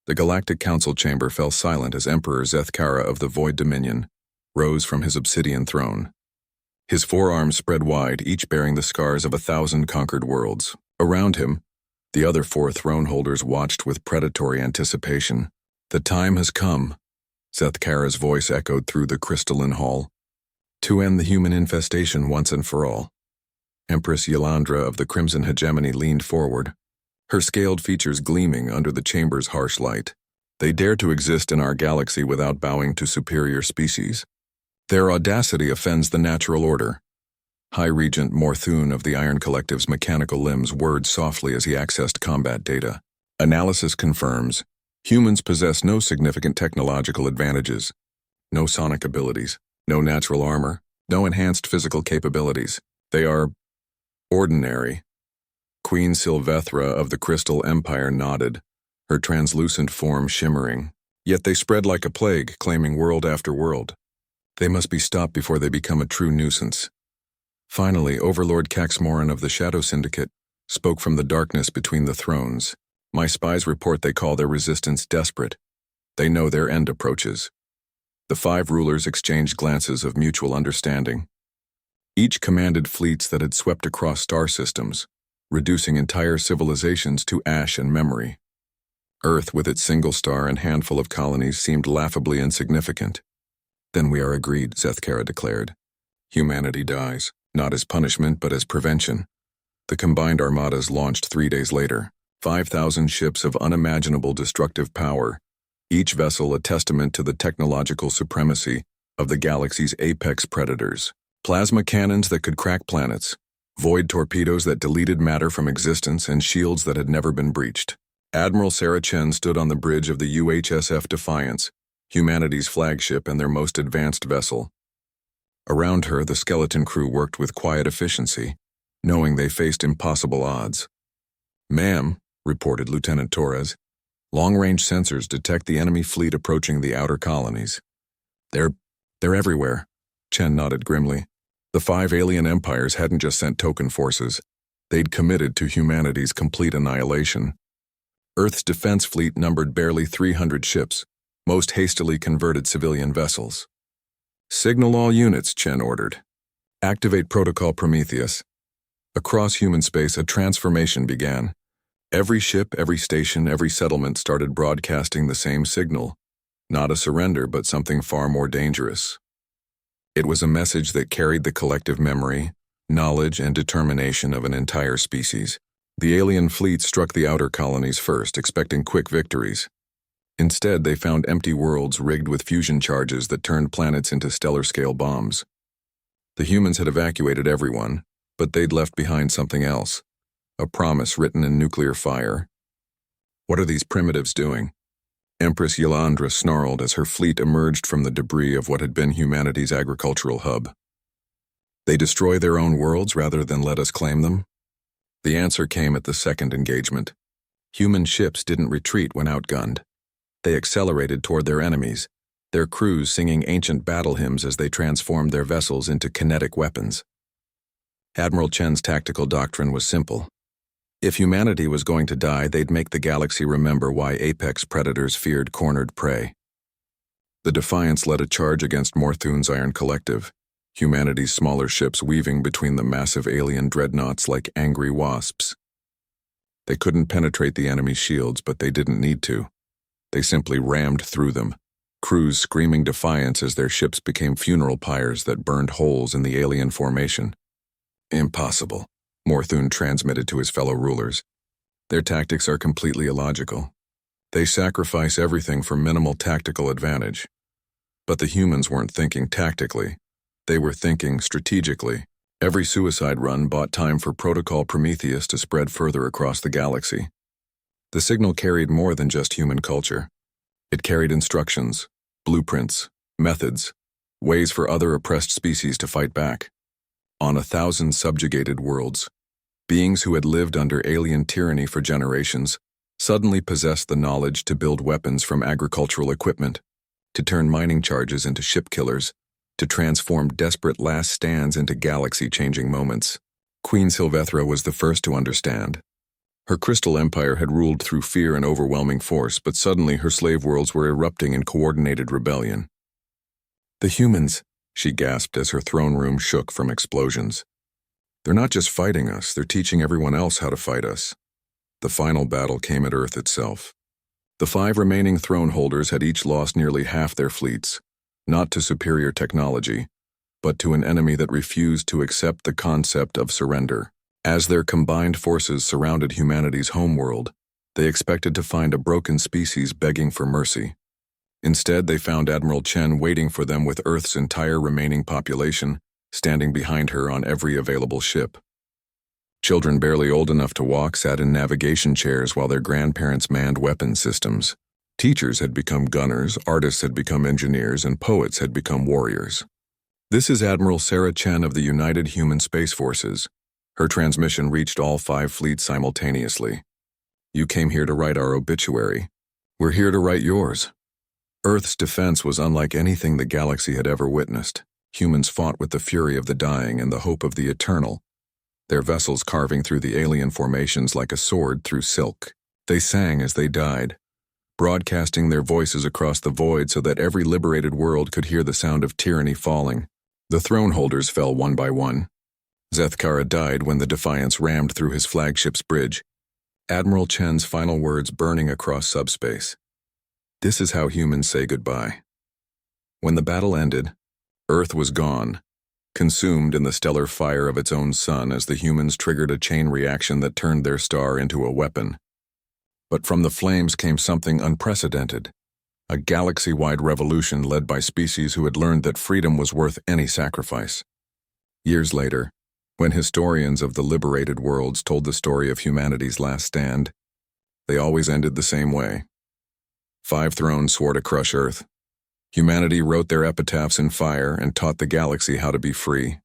The Galactic Council chamber fell silent as Emperor Zethkara of the Void Dominion rose from his obsidian throne. His forearms spread wide, each bearing the scars of 1,000 conquered worlds. Around him, the other 4 throne holders watched with predatory anticipation. "The time has come," Zethkara's voice echoed through the crystalline hall, "to end the human infestation once and for all." Empress Yelandra of the Crimson Hegemony leaned forward, her scaled features gleaming under the chamber's harsh light. "They dare to exist in our galaxy without bowing to superior species. Their audacity offends the natural order." High Regent Morthune of the Iron Collective's mechanical limbs whirred softly as he accessed combat data. "Analysis confirms humans possess no significant technological advantages, no sonic abilities, no natural armor, no enhanced physical capabilities. They are ordinary." Queen Sylvethra of the Crystal Empire nodded, her translucent form shimmering. "Yet they spread like a plague, claiming world after world. They must be stopped before they become a true nuisance." Finally, Overlord Caxmoran of the Shadow Syndicate spoke from the darkness between the thrones. "My spies report they call their resistance desperate. They know their end approaches." The 5 rulers exchanged glances of mutual understanding. Each commanded fleets that had swept across star systems, reducing entire civilizations to ash and memory. Earth, with its single star and handful of colonies, seemed laughably insignificant. "Then we are agreed," Zethkara declared. "Humanity dies, not as punishment but as prevention." The combined armadas launched 3 days later, 5,000 ships of unimaginable destructive power, each vessel a testament to the technological supremacy of the galaxy's apex predators. Plasma cannons that could crack planets, void torpedoes that deleted matter from existence, and shields that had never been breached. Admiral Sarah Chen stood on the bridge of the UHSF Defiance, humanity's flagship and their most advanced vessel. Around her, the skeleton crew worked with quiet efficiency, knowing they faced impossible odds. "Ma'am," reported Lieutenant Torres, "long-range sensors detect the enemy fleet approaching the outer colonies." They're everywhere," Chen nodded grimly. The 5 alien empires hadn't just sent token forces. They'd committed to humanity's complete annihilation. Earth's defense fleet numbered barely 300 ships, most hastily converted civilian vessels. "Signal all units," Chen ordered. "Activate Protocol Prometheus." Across human space, a transformation began. Every ship, every station, every settlement started broadcasting the same signal. Not a surrender, but something far more dangerous. It was a message that carried the collective memory, knowledge, and determination of an entire species. The alien fleet struck the outer colonies first, expecting quick victories. Instead, they found empty worlds rigged with fusion charges that turned planets into stellar-scale bombs. The humans had evacuated everyone, but they'd left behind something else, a promise written in nuclear fire. "What are these primitives doing?" Empress Yelandra snarled as her fleet emerged from the debris of what had been humanity's agricultural hub. "They destroy their own worlds rather than let us claim them?" The answer came at the second engagement. Human ships didn't retreat when outgunned. They accelerated toward their enemies, their crews singing ancient battle hymns as they transformed their vessels into kinetic weapons. Admiral Chen's tactical doctrine was simple. If humanity was going to die, they'd make the galaxy remember why apex predators feared cornered prey. The Defiance led a charge against Morthune's Iron Collective, humanity's smaller ships weaving between the massive alien dreadnoughts like angry wasps. They couldn't penetrate the enemy's shields, but they didn't need to. They simply rammed through them, crews screaming defiance as their ships became funeral pyres that burned holes in the alien formation. "Impossible," Morthune transmitted to his fellow rulers. "Their tactics are completely illogical. They sacrifice everything for minimal tactical advantage." But the humans weren't thinking tactically. They were thinking strategically. Every suicide run bought time for Protocol Prometheus to spread further across the galaxy. The signal carried more than just human culture. It carried instructions, blueprints, methods, ways for other oppressed species to fight back. On 1,000 subjugated worlds, beings who had lived under alien tyranny for generations suddenly possessed the knowledge to build weapons from agricultural equipment, to turn mining charges into ship killers, to transform desperate last stands into galaxy-changing moments. Queen Sylvethra was the first to understand. Her crystal empire had ruled through fear and overwhelming force, but suddenly her slave worlds were erupting in coordinated rebellion. "The humans," she gasped as her throne room shook from explosions. "They're not just fighting us, they're teaching everyone else how to fight us." The final battle came at Earth itself. The 5 remaining throne holders had each lost nearly half their fleets, not to superior technology, but to an enemy that refused to accept the concept of surrender. As their combined forces surrounded humanity's homeworld, they expected to find a broken species begging for mercy. Instead, they found Admiral Chen waiting for them with Earth's entire remaining population, standing behind her on every available ship. Children barely old enough to walk sat in navigation chairs while their grandparents manned weapon systems. Teachers had become gunners, artists had become engineers, and poets had become warriors. "This is Admiral Sarah Chen of the United Human Space Forces." Her transmission reached all 5 fleets simultaneously. "You came here to write our obituary. We're here to write yours." Earth's defense was unlike anything the galaxy had ever witnessed. Humans fought with the fury of the dying and the hope of the eternal, their vessels carving through the alien formations like a sword through silk. They sang as they died, broadcasting their voices across the void so that every liberated world could hear the sound of tyranny falling. The throne holders fell one by one. Zethkara died when the Defiance rammed through his flagship's bridge, Admiral Chen's final words burning across subspace. This is how humans say goodbye. When the battle ended, Earth was gone, consumed in the stellar fire of its own sun as the humans triggered a chain reaction that turned their star into a weapon. But from the flames came something unprecedented, a galaxy-wide revolution led by species who had learned that freedom was worth any sacrifice. Years later, when historians of the liberated worlds told the story of humanity's last stand, they always ended the same way. 5 thrones swore to crush Earth. Humanity wrote their epitaphs in fire and taught the galaxy how to be free.